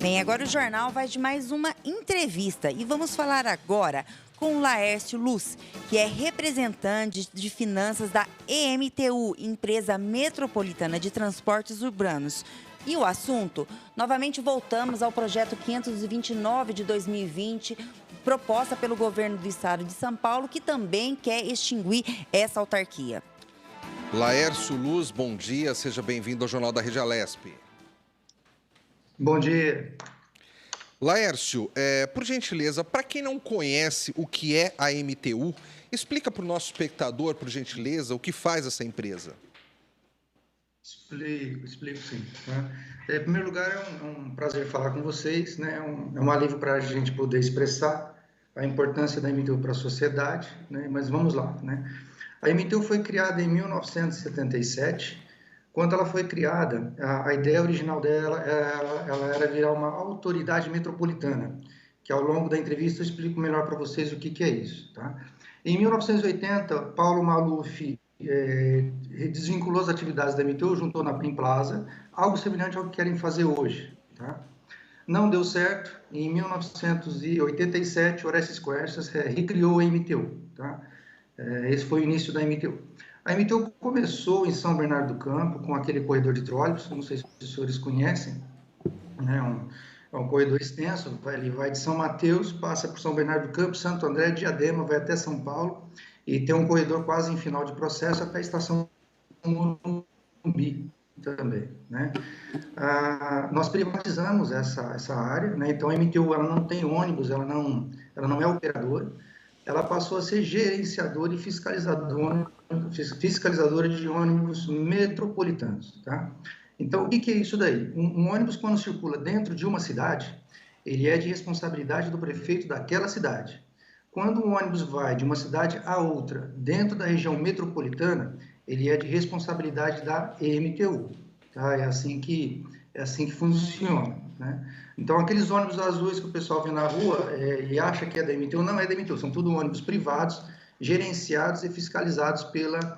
Bem, agora o jornal vai de mais uma entrevista e vamos falar agora com o Laércio Luz, que é representante de finanças da EMTU, Empresa Metropolitana de Transportes Urbanos. E o assunto, novamente voltamos ao projeto 529 de 2020, proposta pelo governo do estado de São Paulo, que também quer extinguir essa autarquia. Laércio Luz, bom dia, seja bem-vindo ao Jornal da Rede Alesp. Bom dia. Laércio, por gentileza, para quem não conhece o que é a MTU, explica para o nosso espectador, por gentileza, o que faz essa empresa. Explico sim. Tá? Em primeiro lugar, é um prazer falar com vocês, né? É um alívio para a gente poder expressar a importância da MTU para a sociedade, né? Mas vamos lá, né? A MTU foi criada em 1977. Quando ela foi criada, a ideia original dela ela era virar uma autoridade metropolitana, que ao longo da entrevista eu explico melhor para vocês o que é isso. Tá? Em 1980, Paulo Maluf desvinculou as atividades da MTU, juntou na Prim Plaza, algo semelhante ao que querem fazer hoje. Tá? Não deu certo, em 1987, Orestes Quercias recriou a MTU. Tá? Esse foi o início da MTU. A MTU começou em São Bernardo do Campo, com aquele corredor de trólebus, não sei se os senhores conhecem, né? É um corredor extenso, ele vai de São Mateus, passa por São Bernardo do Campo, Santo André, Diadema, vai até São Paulo, e tem um corredor quase em final de processo até a estação Morumbi também, né? Nós privatizamos essa área, né? Então a MTU ela não tem ônibus, ela não é operadora, ela passou a ser gerenciadora e fiscalizadora de ônibus metropolitanos. Tá? Então, o que é isso daí? Um ônibus, quando circula dentro de uma cidade, ele é de responsabilidade do prefeito daquela cidade. Quando um ônibus vai de uma cidade a outra, dentro da região metropolitana, ele é de responsabilidade da EMTU. Tá? É assim que funciona. Né? Então, aqueles ônibus azuis que o pessoal vê na rua e acha que é da MTU, não é da MTU, são tudo ônibus privados, gerenciados e fiscalizados pela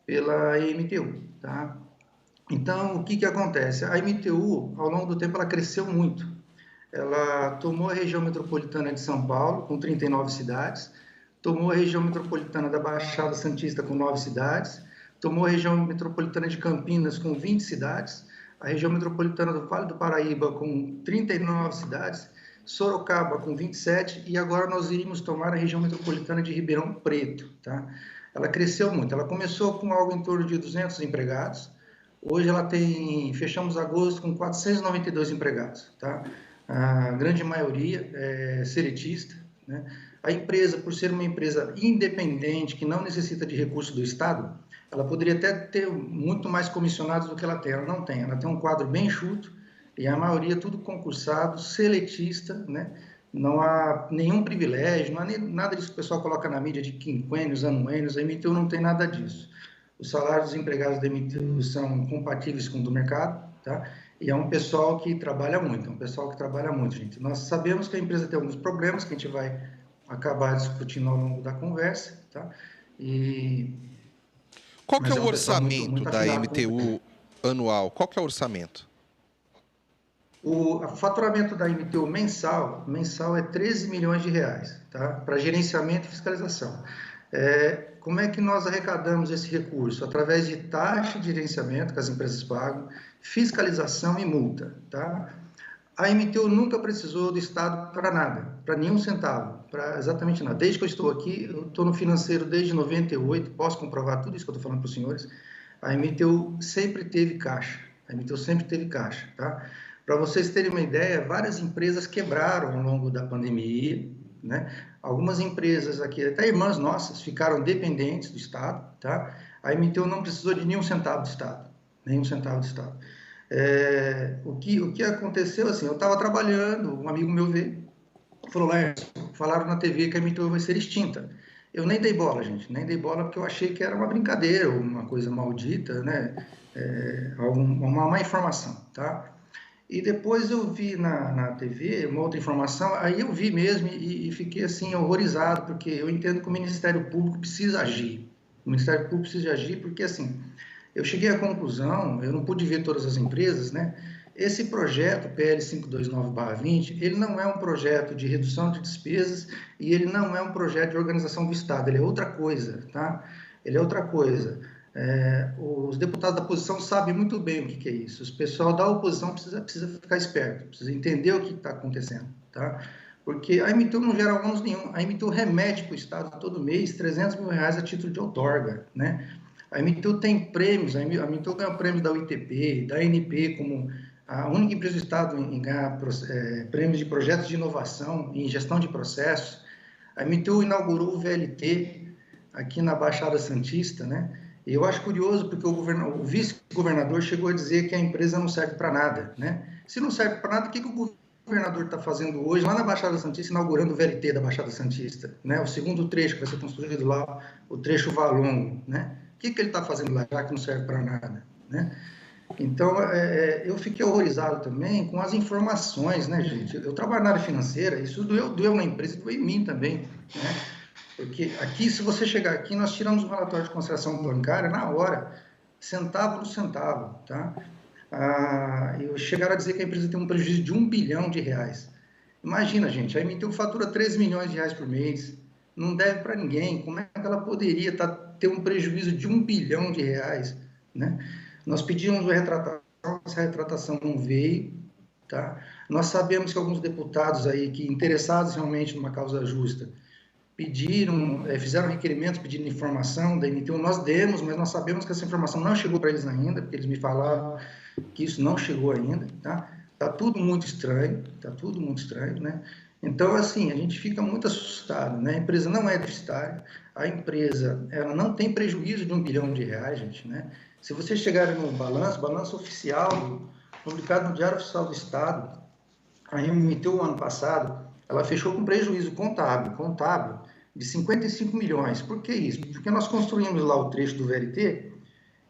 MTU. Tá? Então, o que acontece? A MTU, ao longo do tempo, ela cresceu muito. Ela tomou a região metropolitana de São Paulo, com 39 cidades, tomou a região metropolitana da Baixada Santista, com 9 cidades, tomou a região metropolitana de Campinas, com 20 cidades, a região metropolitana do Vale do Paraíba com 39 cidades, Sorocaba com 27 e agora nós iríamos tomar a região metropolitana de Ribeirão Preto. Tá? Ela cresceu muito, ela começou com algo em torno de 200 empregados, hoje fechamos agosto com 492 empregados. Tá? A grande maioria é seletista. Né? A empresa, por ser uma empresa independente, que não necessita de recurso do Estado, ela poderia até ter muito mais comissionados do que ela tem. Ela não tem. Ela tem um quadro bem enxuto e a maioria tudo concursado, seletista, né? Não há nenhum privilégio, não há nada disso que o pessoal coloca na mídia de quinquênios, anuênios. A MTU não tem nada disso. Os salários dos empregados da MTU são compatíveis com o do mercado, tá? E é um pessoal que trabalha muito, gente. Nós sabemos que a empresa tem alguns problemas que a gente vai acabar discutindo ao longo da conversa, tá? Qual que é o orçamento da MTU anual? Qual que é o orçamento? O faturamento da MTU mensal é 13 milhões de reais, tá? Para gerenciamento e fiscalização. Como é que nós arrecadamos esse recurso? Através de taxa de gerenciamento que as empresas pagam, fiscalização e multa. Tá? A MTU nunca precisou do Estado para nada, para nenhum centavo, para exatamente nada. Desde que eu estou aqui, eu estou no financeiro desde 98, posso comprovar tudo isso que eu estou falando para os senhores. A MTU sempre teve caixa. Tá? Para vocês terem uma ideia, várias empresas quebraram ao longo da pandemia, né? Algumas empresas aqui, até irmãs nossas, ficaram dependentes do Estado, tá? A MTU não precisou de nenhum centavo do Estado, O que aconteceu, assim, eu estava trabalhando, um amigo meu veio, falou, Laércio, falaram na TV que a MTU vai ser extinta. Eu nem dei bola, gente, porque eu achei que era uma brincadeira, uma coisa maldita, né? Uma má informação, tá? E depois eu vi na TV uma outra informação, aí eu vi mesmo e fiquei assim horrorizado, porque eu entendo que o Ministério Público precisa agir. O Ministério Público precisa agir porque, assim, eu cheguei à conclusão, eu não pude ver todas as empresas, né? Esse projeto, PL 529/20, ele não é um projeto de redução de despesas e ele não é um projeto de organização do Estado, ele é outra coisa, tá? Ele é outra coisa. Os deputados da oposição sabem muito bem o que é isso. O pessoal da oposição precisa ficar esperto, precisa entender o que está acontecendo, tá? Porque a MTU não gera ônus nenhum. A MTU remete para o Estado todo mês R$300 mil a título de outorga, né? A MTU tem prêmios, a MTU ganha prêmios da UITP, da ANP, como a única empresa do Estado em ganhar prêmios de projetos de inovação em gestão de processos. A MTU inaugurou o VLT aqui na Baixada Santista, né? E eu acho curioso porque o vice-governador chegou a dizer que a empresa não serve para nada, né? Se não serve para nada, o que o governador está fazendo hoje lá na Baixada Santista, inaugurando o VLT da Baixada Santista, né? O segundo trecho que vai ser construído lá, o trecho Valongo, né? O que ele está fazendo lá, já que não serve para nada, né? Então, eu fiquei horrorizado também com as informações, né, gente? Eu trabalho na área financeira, isso doeu na empresa, doeu em mim também, né? Porque aqui, se você chegar aqui, nós tiramos um relatório de consideração bancária na hora, centavo no centavo, tá? E chegaram a dizer que a empresa tem um prejuízo de R$1 bilhão. Imagina, gente, a MTU fatura R$13 milhões por mês, não deve para ninguém, como é que ela poderia ter um prejuízo de R$1 bilhão, né? Nós pedimos uma retratação, essa retratação não veio, tá? Nós sabemos que alguns deputados aí, que interessados realmente numa causa justa, fizeram requerimentos pedindo informação da MTU, nós demos, mas nós sabemos que essa informação não chegou para eles ainda, porque eles me falaram que isso não chegou ainda, tá? Tá tudo muito estranho, né? Então, assim, a gente fica muito assustado, né? A empresa não é deficitária, a empresa, ela não tem prejuízo de R$1 bilhão, gente, né? Se vocês chegarem no balanço oficial, publicado no Diário Oficial do Estado, a MTU, ano passado, ela fechou com prejuízo contábil de 55 milhões. Por que isso? Porque nós construímos lá o trecho do VLT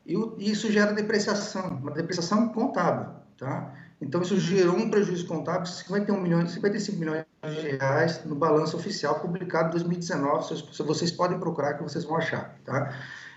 e isso gera depreciação, uma depreciação contábil, tá? Então, isso gerou um prejuízo contábil de 55 milhões de reais no balanço oficial publicado em 2019. Vocês podem procurar que vocês vão achar, tá?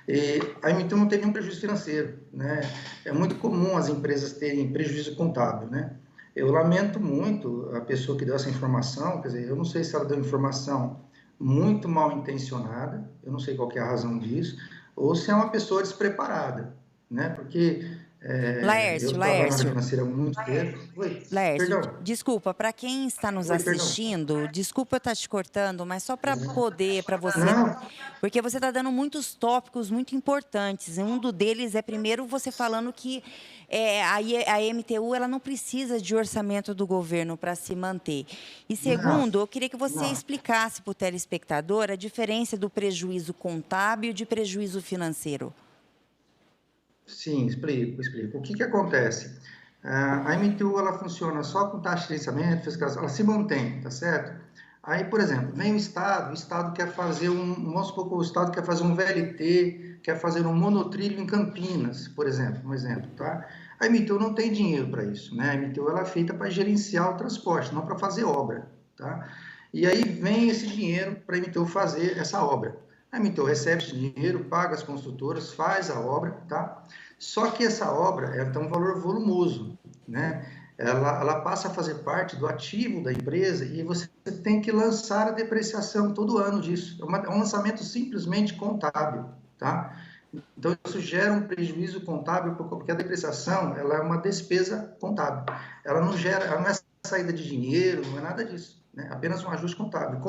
E a MTU não tem nenhum prejuízo financeiro, né? É muito comum as empresas terem prejuízo contábil, né? Eu lamento muito a pessoa que deu essa informação, quer dizer, eu não sei se ela deu informação muito mal intencionada, eu não sei qual que é a razão disso, ou se é uma pessoa despreparada, né? Porque eu trabalho na área financeira há muito tempo. Laércio, Perdão. desculpa, para quem está nos assistindo, desculpa eu estar te cortando, mas só para você, Não. porque você está dando muitos tópicos muito importantes. Um deles é, primeiro, você falando que a MTU ela não precisa de orçamento do governo para se manter. E segundo, eu queria que você explicasse para o telespectador a diferença do prejuízo contábil e de prejuízo financeiro. Sim, explico. O que acontece? A MTU, ela funciona só com taxa de licenciamento, fiscalização, ela se mantém, tá certo? Aí, por exemplo, vem o Estado quer fazer vamos supor que o Estado quer fazer um VLT, quer fazer um monotrilho em Campinas, por exemplo, um exemplo, tá? A MTU não tem dinheiro para isso, né? A MTU, ela é feita para gerenciar o transporte, não para fazer obra, tá? E aí vem esse dinheiro para a MTU fazer essa obra. A MTU recebe esse dinheiro, paga as construtoras, faz a obra, tá? Só que essa obra tem um valor volumoso, né? Ela passa a fazer parte do ativo da empresa e você tem que lançar a depreciação todo ano disso. É um lançamento simplesmente contábil, tá? Então, isso gera um prejuízo contábil, porque a depreciação ela é uma despesa contábil. Ela não é saída de dinheiro, não é nada disso. Né? Apenas um ajuste contábil.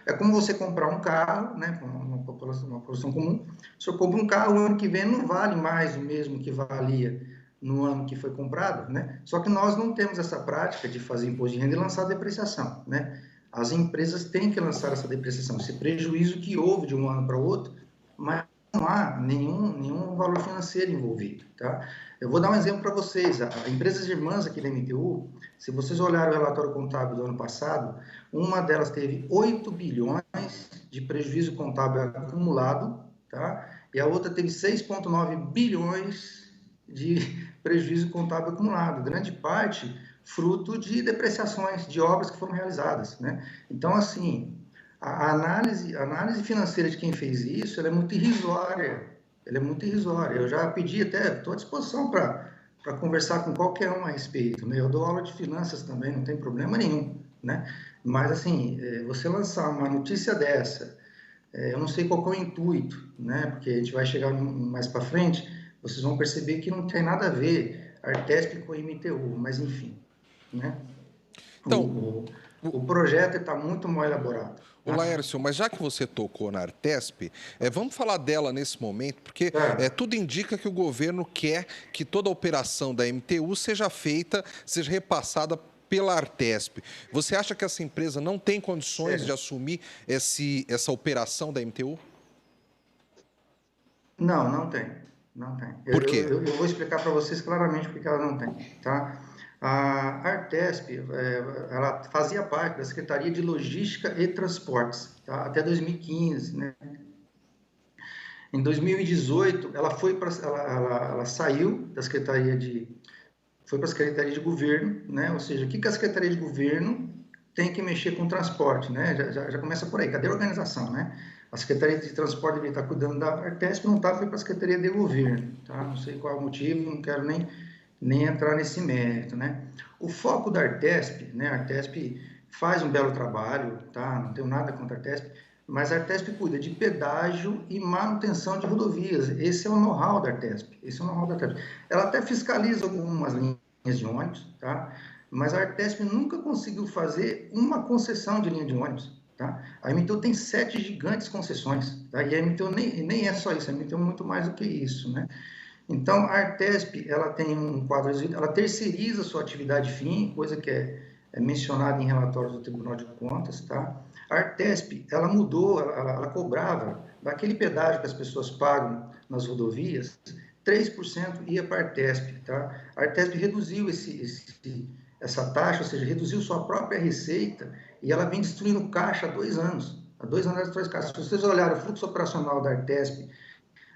É como você comprar um carro, né, com uma população comum, se eu compro um carro, o ano que vem não vale mais o mesmo que valia no ano que foi comprado, né? Só que nós não temos essa prática de fazer imposto de renda e lançar depreciação, né? As empresas têm que lançar essa depreciação, esse prejuízo que houve de um ano para o outro, mas não há nenhum valor financeiro envolvido, tá? Eu vou dar um exemplo para vocês. A empresas irmãs aqui da MTU, se vocês olharem o relatório contábil do ano passado, uma delas teve 8 bilhões de prejuízo contábil acumulado, tá? E a outra teve 6,9 bilhões de prejuízo contábil acumulado, grande parte fruto de depreciações de obras que foram realizadas, né? Então, assim, a análise financeira de quem fez isso, ela é muito irrisória. Eu já pedi até, estou à disposição para para conversar com qualquer um a respeito, né? Eu dou aula de finanças também, não tem problema nenhum, né? Mas, assim, você lançar uma notícia dessa, eu não sei qual que é o intuito, né? Porque a gente vai chegar mais para frente, vocês vão perceber que não tem nada a ver Artesp com MTU, mas enfim, né? Então, O projeto está muito mal elaborado. ô Tá? Laércio, mas já que você tocou na Artesp, vamos falar dela nesse momento, porque Tá. tudo indica que o governo quer que toda a operação da MTU seja feita, seja repassada pela Artesp. Você acha que essa empresa não tem condições de assumir essa operação da MTU? Não, não tem. Não tem. Por quê? Eu vou explicar para vocês claramente porque ela não tem, tá? A Artesp, ela fazia parte da Secretaria de Logística e Transportes, tá? Até 2015, né? Em 2018, ela saiu da foi para a Secretaria de Governo, né? Ou seja, o que a Secretaria de Governo tem que mexer com o transporte, né? Já começa por aí. Cadê a organização, né? A Secretaria de Transporte deveria estar cuidando da Artesp, não está, foi para a Secretaria de Governo, tá? Não sei qual é o motivo, não quero nem entrar nesse mérito, né? O foco da Artesp, né? A Artesp faz um belo trabalho, tá? Não tenho nada contra a Artesp, mas a Artesp cuida de pedágio e manutenção de rodovias. Esse é o know-how da Artesp. Esse é o know-how da Artesp. Ela até fiscaliza algumas linhas de ônibus, tá? Mas a Artesp nunca conseguiu fazer uma concessão de linha de ônibus, tá? A MTU tem 7 gigantes concessões, tá? E a MTU nem é só isso, a MTU é muito mais do que isso, né? Então, a Artesp, ela tem um quadro, ela terceiriza sua atividade fim, coisa que é mencionada em relatórios do Tribunal de Contas, tá? A Artesp, ela mudou, ela cobrava daquele pedágio que as pessoas pagam nas rodovias, 3% ia para a Artesp, tá? A Artesp reduziu essa taxa, ou seja, reduziu sua própria receita e ela vem destruindo caixa há 2 anos. Há 2 anos ela destrói caixa. Se vocês olharem o fluxo operacional da Artesp,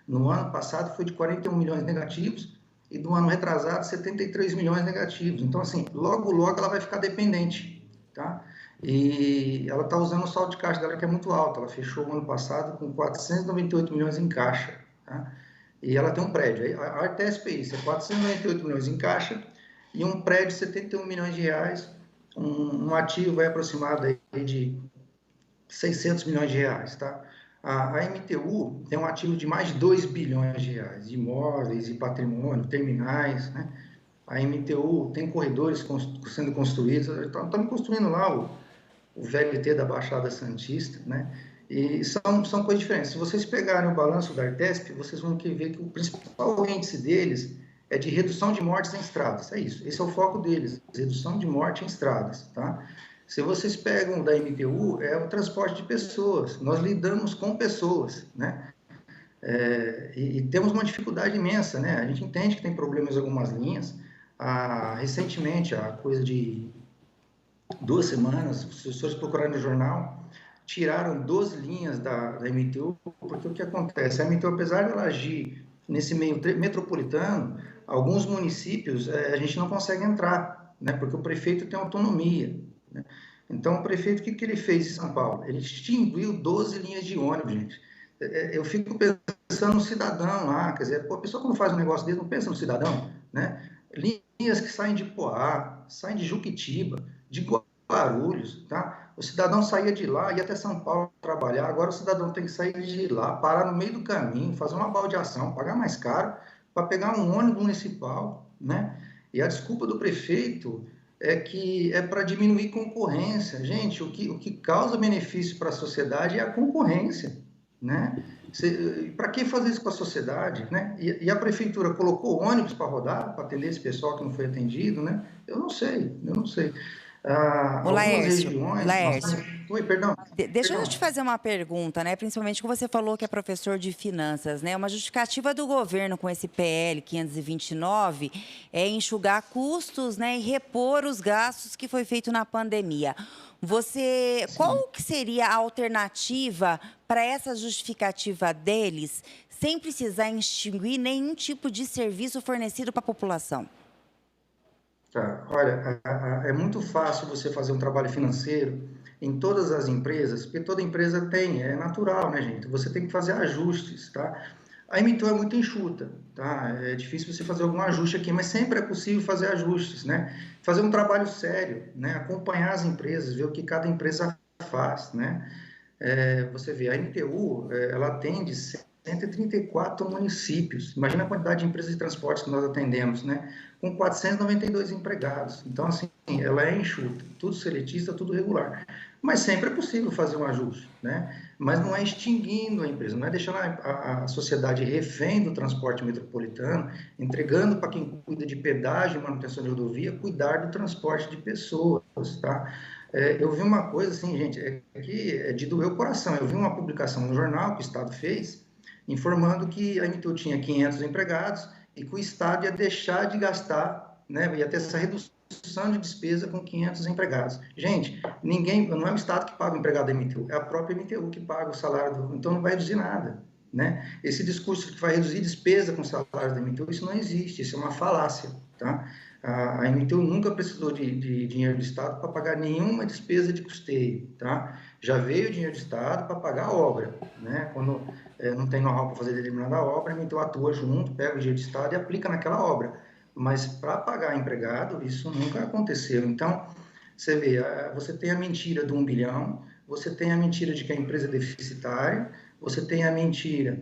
no ano passado foi de 41 milhões negativos e do ano retrasado 73 milhões negativos. Então, assim, logo ela vai ficar dependente, tá? E ela está usando o saldo de caixa dela que é muito alto. Ela fechou o ano passado com 498 milhões em caixa, tá? E ela tem um prédio. A Artesp é isso, é 498 milhões em caixa e um prédio de 71 milhões de reais, um ativo aproximado aí de 600 milhões de reais, tá? A MTU tem um ativo de mais de 2 bilhões de reais, de imóveis e patrimônio, terminais, né? A MTU tem corredores sendo construídos, estamos construindo lá o VLT da Baixada Santista, né? E são coisas diferentes. Se vocês pegarem o balanço da Artesp, vocês vão ver que o principal índice deles é de redução de mortes em estradas. É isso, esse é o foco deles, redução de morte em estradas, tá? Se vocês pegam o da MTU, é o transporte de pessoas. Nós lidamos com pessoas, né? E temos uma dificuldade imensa, né? A gente entende que tem problemas em algumas linhas. Recentemente, há coisa de 2 semanas, se os senhores procurarem no jornal, tiraram 12 linhas da MTU, porque o que acontece? A MTU, apesar de ela agir nesse meio metropolitano, alguns municípios a gente não consegue entrar, né? Porque o prefeito tem autonomia, né? Então, o prefeito, o que ele fez em São Paulo? Ele extinguiu 12 linhas de ônibus, gente. Eu fico pensando no cidadão lá, quer dizer, a pessoa quando faz um negócio desse não pensa no cidadão, né? Linhas que saem de Poá, saem de Juquitiba, de Guarulhos, tá? O cidadão saía de lá, ia até São Paulo trabalhar, agora o cidadão tem que sair de lá, parar no meio do caminho, fazer uma baldeação, pagar mais caro para pegar um ônibus municipal, né? E a desculpa do prefeito é que é para diminuir concorrência. Gente, o que causa benefício para a sociedade é a concorrência, né? Para que fazer isso com a sociedade, né? E a prefeitura colocou ônibus para rodar, para atender esse pessoal que não foi atendido, né? Eu não sei. Ô, Laércio, Oi, perdão. Deixa eu te fazer uma pergunta, né? Principalmente que você falou que é professor de finanças, né? Uma justificativa do governo com esse PL 529 é enxugar custos, né? E repor os gastos que foi feito na pandemia. Qual que seria a alternativa para essa justificativa deles, sem precisar extinguir nenhum tipo de serviço fornecido para a população? Tá, olha, é muito fácil você fazer um trabalho financeiro em todas as empresas, porque toda empresa tem, é natural, né, gente? Você tem que fazer ajustes, tá? A MTU é muito enxuta, tá? É difícil você fazer algum ajuste aqui, mas sempre é possível fazer ajustes, né? Fazer um trabalho sério, né? Acompanhar as empresas, ver o que cada empresa faz, né? Você vê, a MTU, ela atende 134 municípios. Imagina a quantidade de empresas de transporte que nós atendemos, né? Com 492 empregados. Então, assim, ela é enxuta, tudo seletista, tudo regular. Mas sempre é possível fazer um ajuste, né? Mas não é extinguindo a empresa, não é deixando a sociedade refém do transporte metropolitano, entregando para quem cuida de pedágio e manutenção de rodovia, cuidar do transporte de pessoas, tá? Eu vi uma coisa assim, gente, que é de doer o coração. Eu vi uma publicação no jornal que o Estado fez, informando que a MTU tinha 500 empregados e que o Estado ia deixar de gastar, né, ia ter essa redução de despesa com 500 empregados. Gente, não é o Estado que paga o empregado da MTU, é a própria MTU que paga o salário, então não vai reduzir nada. Né? Esse discurso que vai reduzir despesa com o salário da MTU, isso não existe, isso é uma falácia. Tá? A MTU nunca precisou de dinheiro do Estado para pagar nenhuma despesa de custeio. Tá? Já veio dinheiro do Estado para pagar a obra. Né? Quando não tem know-how para fazer determinada obra, a MTU atua junto, pega o dinheiro do Estado e aplica naquela obra. Mas para pagar empregado, isso nunca aconteceu. Então, você vê, você tem a mentira do 1 bilhão, você tem a mentira de que a empresa é deficitária, você tem a mentira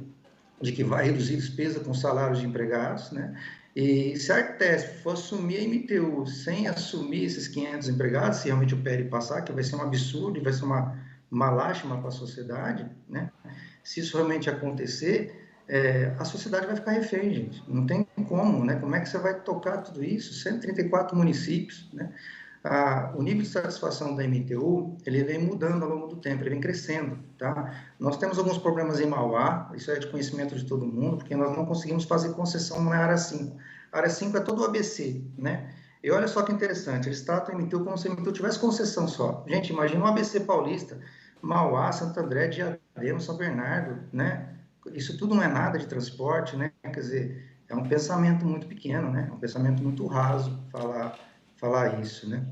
de que vai reduzir despesa com salários de empregados, né? E se a Artesp for assumir a MTU sem assumir esses 500 empregados, se realmente o PL passar, que vai ser um absurdo e vai ser uma lástima para a sociedade, né? Se isso realmente acontecer, a sociedade vai ficar refém, gente. Não tem como, né? Como é que você vai tocar tudo isso? 134 municípios, né? O nível de satisfação da MTU, ele vem mudando ao longo do tempo, ele vem crescendo, tá? Nós temos alguns problemas em Mauá, isso é de conhecimento de todo mundo, porque nós não conseguimos fazer concessão na área 5. A área 5 é todo o ABC, né? E olha só que interessante, eles tratam a MTU como se a MTU tivesse concessão só. Gente, imagina um ABC paulista, Mauá, Santo André, Diadema, São Bernardo, né? Isso tudo não é nada de transporte, né? Quer dizer, é um pensamento muito pequeno, né? É um pensamento muito raso falar isso, né?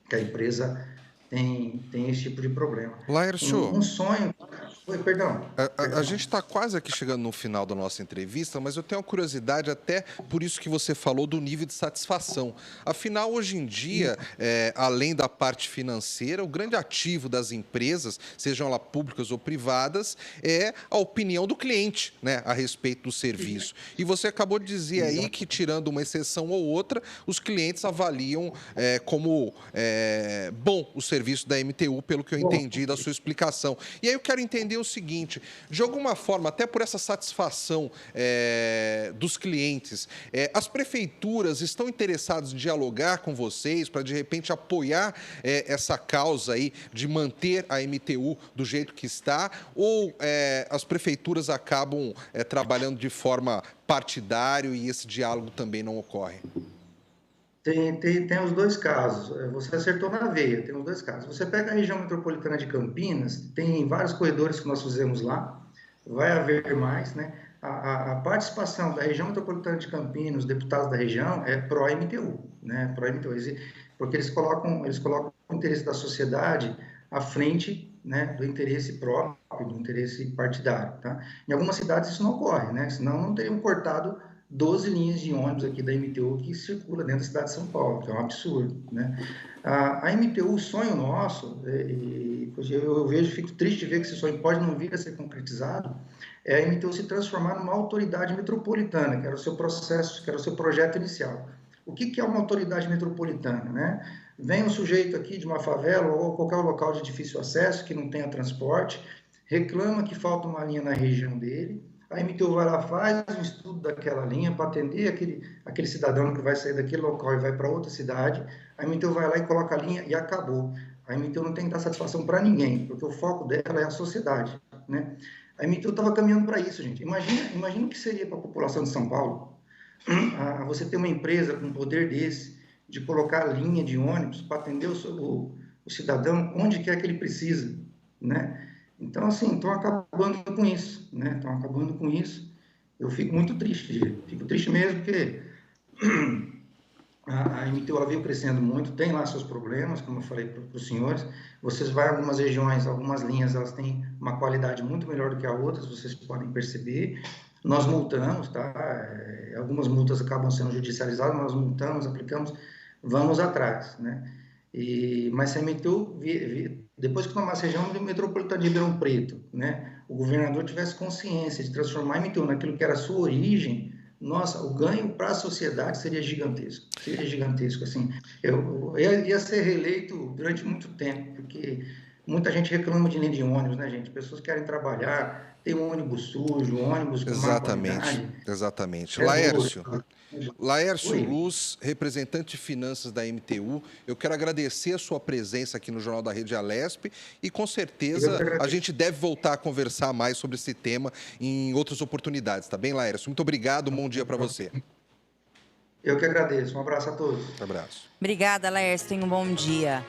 Que a empresa tem esse tipo de problema. Laércio, Um sonho... Oi, perdão. A gente está quase aqui chegando no final da nossa entrevista, mas eu tenho uma curiosidade até por isso que você falou do nível de satisfação. Afinal, hoje em dia, além da parte financeira, o grande ativo das empresas, sejam elas públicas ou privadas, é a opinião do cliente, né, a respeito do serviço. E você acabou de dizer aí que, tirando uma exceção ou outra, os clientes avaliam como bom o serviço da MTU, pelo que eu entendi da sua explicação. E aí eu quero entender o seguinte, de alguma forma, até por essa satisfação dos clientes, as prefeituras estão interessadas em dialogar com vocês para, de repente, apoiar essa causa aí de manter a MTU do jeito que está, ou as prefeituras acabam trabalhando de forma partidária e esse diálogo também não ocorre? Tem os dois casos. Você acertou na veia, tem os dois casos. Você pega a região metropolitana de Campinas, tem vários corredores que nós fizemos lá, vai haver mais, né? A participação da região metropolitana de Campinas, os deputados da região, é pró-MTU, né? Pró-MTU, porque eles colocam o interesse da sociedade à frente, né, do interesse próprio, do interesse partidário, tá? Em algumas cidades isso não ocorre, né? Senão não teriam cortado 12 linhas de ônibus aqui da MTU que circula dentro da cidade de São Paulo, que é um absurdo, né? A MTU, o sonho nosso, eu vejo, fico triste de ver que esse sonho pode não vir a ser concretizado, é a MTU se transformar numa autoridade metropolitana, que era o seu processo, que era o seu projeto inicial. O que é uma autoridade metropolitana, né? Vem um sujeito aqui de uma favela ou qualquer local de difícil acesso, que não tenha transporte, reclama que falta uma linha na região dele, a MTU vai lá, faz um estudo daquela linha para atender aquele cidadão que vai sair daquele local e vai para outra cidade. A MTU vai lá e coloca a linha e acabou. A MTU não tem que dar satisfação para ninguém, porque o foco dela é a sociedade, né? A MTU estava caminhando para isso, gente. Imagina o que seria para a população de São Paulo você ter uma empresa com um poder desse, de colocar a linha de ônibus para atender o cidadão onde quer que ele precisa, né? Então, assim, estão acabando com isso, né? Estão acabando com isso. Eu fico muito triste, fico triste mesmo, porque a MTU ela veio crescendo muito, tem lá seus problemas, como eu falei para os senhores. Vocês vão em algumas regiões, algumas linhas, elas têm uma qualidade muito melhor do que a outras, vocês podem perceber. Nós multamos, tá? Algumas multas acabam sendo judicializadas, nós multamos, aplicamos, vamos atrás, né? Mas se a MTU, depois que tomasse a região metropolitana de Ribeirão Preto, né, o governador tivesse consciência de transformar a MTU naquilo que era a sua origem, nossa, o ganho para a sociedade seria gigantesco, assim. Eu ia ser reeleito durante muito tempo, porque muita gente reclama de linha de ônibus, né, gente? Pessoas querem trabalhar, tem um ônibus sujo, um ônibus com má qualidade. Exatamente. É Laércio, duro. Laércio Oi. Luz, representante de finanças da MTU, eu quero agradecer a sua presença aqui no Jornal da Rede Alesp e com Eu certeza que a agradeço. gente deve voltar a conversar mais sobre esse tema em outras oportunidades, tá bem, Laércio? Muito obrigado, um bom dia para você. Eu que agradeço. Um abraço a todos. Um abraço. Obrigada, Laércio. Tenha um bom dia.